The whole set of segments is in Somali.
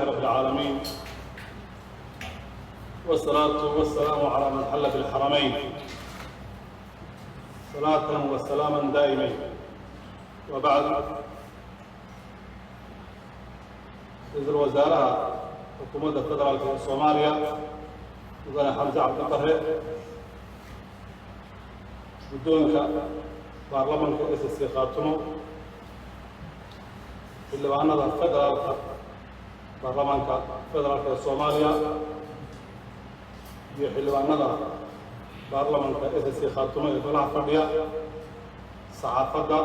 رب العالمين والصلاة والسلام على من حل بالحرمين صلاة وسلاما دائمين. وبعد، رئيس الوزراء حكومة الفدرالية الصومالية مدن حمزة عبد القاهر guddoonka baarlamaanka SSC Khaatumo xildhibaanada federaalka baarlamaanka federaalka Soomaaliya iyo xildhibaanada baarlamaanka SSC Khaatumo ee golaha fadhiya saxaafadda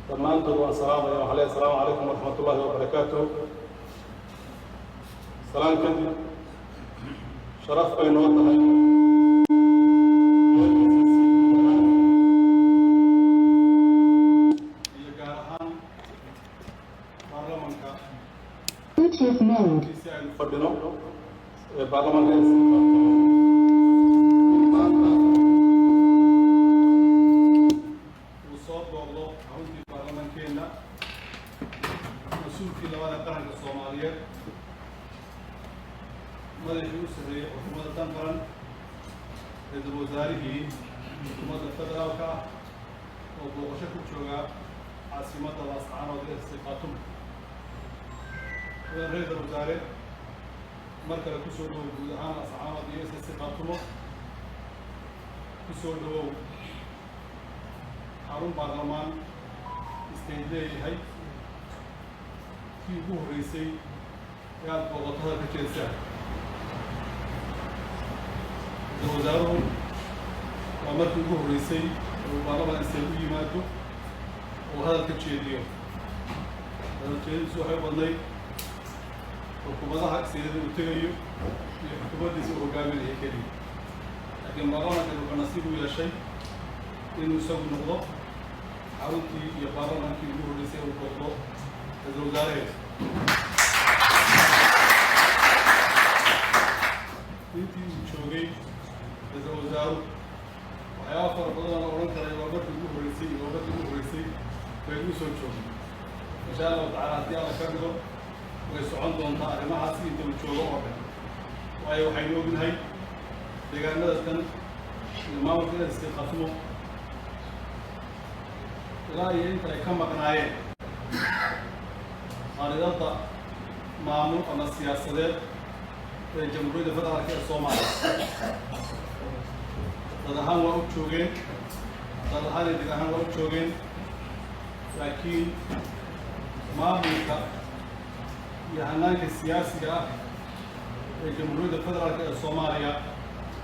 dhammaantood waan salaamaya. waxaan leeyahay asalaamu calaykum waraxmatullaahi wabarakaatuh. salaan kadib sharaf bay noo tahay fadhino ee baarlamaanka uu soo booqdo xaruntii baarlamaankeena mas-uulkii labada qaranka Soomaaliyeed madaxii u sarreeyay xukuumadda dan qaran ra'iisul wasaarihii xukuumadda federaalka oo booqasho ku jooga caasimadda Laascaanood ee SSC Khaatumo. ra'iisul wasaare markale ku soo dhawow guud ahaan Laascaanood iyo SSC Khaatumo, ku soo dhawow xarun baarlamaan isteed leeyahay kii ugu horreysay ee aad booqato hadalka jeedsaa. ra'iisul wasaaruhu waa markii ugu horreysay uu baarlamaan isteed u yimaado oo hadalka jeediyo. hadal jeedintiisu waxay u badnayd xukuumadaha isteedada uu tegayo iyo xukuumaddiisa uu hogaaminaya keliya, laakiin baarlamaankan wuxuu nasiib u yeeshay inuu isagu noqdo xaruntii iyo baarlamaankii ugu horreysay uu booqdo ra'iisul wasaaraheeda. intii uu joogay ra'iisul wasaaruhu waxyaaba fara badan oo odhan karay waa markii ugu horreysay iyo waa markii ugu horreysay bay u soo joogay. insha allahu tacaala haddii alla ka dhigo way socon doontaa arrimahaasi inta uu joogo oo dhan, waayo waxaynu ognahay deegaanada tan iyo maamulka SSC Khaatumo ilaa iyo inta ay ka maqnaayeen khariidadda maamul ama siyaasadeed ee jamhuuriyadda federaalka ee Soomaaliya. dad ahaan waa u joogeen, dad ahaan iyo deg ahaan waa u joogeen, laakiin maamulka iyo hannaanka siyaasiga ah ee jamhuuriyadda federaalka ee Soomaaliya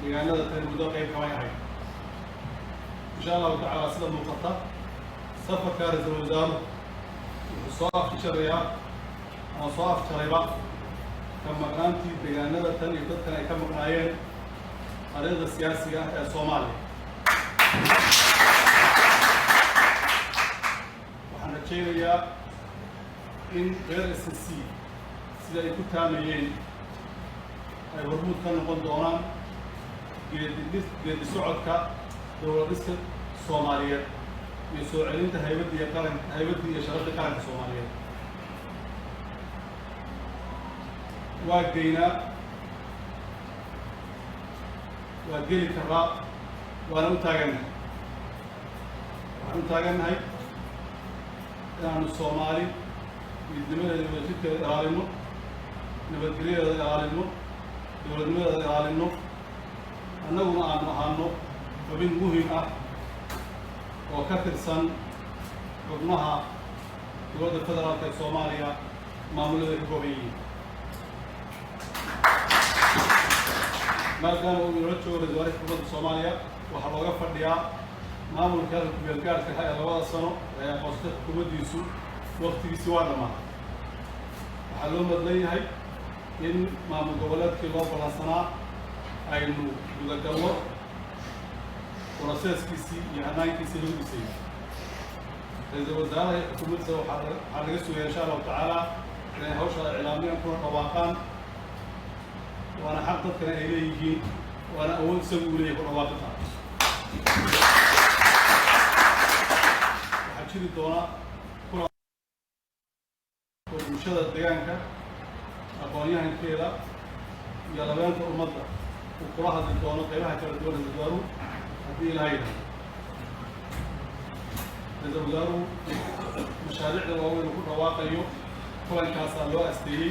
deegaanada tan muddo qayb kamay ahayd. insha allahu tacaala sida muuqata safarka ra'iisul wasaaruhu wuxuu soo afjarayaa ama soo afjarayba ka maqnaantii deegaanada tan iyo dadkan ay ka maqnaayeen khariidada siyaasiga ah ee Soomaaliya. waxaan rajaynayaa in reer SSC sida ay ku taamayeen ay hormuud ka noqon doonaan geedi socodka dowlad dhiska Soomaaliyeed iyo soo celinta haybadda iyo sharafta qaranka Soomaaliyeed. waa geynaa, waa geli karaa, waana u taagannahay. waxaan u taagannahay inaanu Soomaali midnimadeeda iyo wadajirkeeda ilaalino, nabadgelyadeeda ilaalino, dowladnimadeeda ilaalino, annaguna aanu ahaano xubin muhiim ah oo ka tirsan xubnaha dowladda federaalka ee Soomaaliya maamulada ay ka kooban yihiin. maadaama uu inoola joogo ra'iisul wasaaraha xukuumadda Soomaaliya, waxaa looga fadhiyaa maamulka hadalka ku-meelgaadhka ah ee 2 sano ee aqoonsatay xukuumaddiisu waqtigiisii waa dhammaaday. waxaa loo madlan yahay in maamul goboleedkii loo ballansanaa aynu gudagalno boroseeskiisii iyo hannaankiisii lagu dhisay. ra'iisul wasaaraha iyo xukuumaddiisa waxaa laga sugaya insha allahu tacaala inay hawsha iclaamiyaan kuna dhawaaqaan. waana xaq dadkana ay leeyihiin, waana awood isagu u leeyahay ku dhawaaqida. waxaa jiri doona bulshada deegaanka aqoon-yahankeeda iyo labeenta ummadda uu kula hadli doono qaybaha kala duwan ee wasaaruhu haddii ilaahay yidhaahdo. ra-iisul wasaaruhu mashaariicda waaweyn uu ku dhawaaqayo kulankaasaa loo asteeyey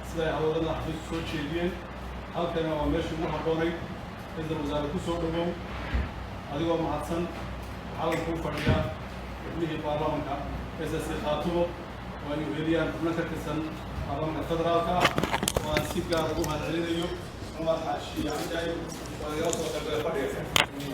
sida ay hawlwadada xafiisku soo jeediyeen. halkana waa meeshii ugu habboonay. ra-iisul wasaare ku soo dhawow adigoo mahadsan. waxaa lagu kuu fadhiyaa xubnihii baarlamaanka SSC Khaatumo oo ay uheliyaan xubno ka tirsan baarlamaanka federaalka ah oo aan si gaar ugu mahadcelinayo Cumar Xaashi Cabdi oo igala soo qaybgalay fadhiga.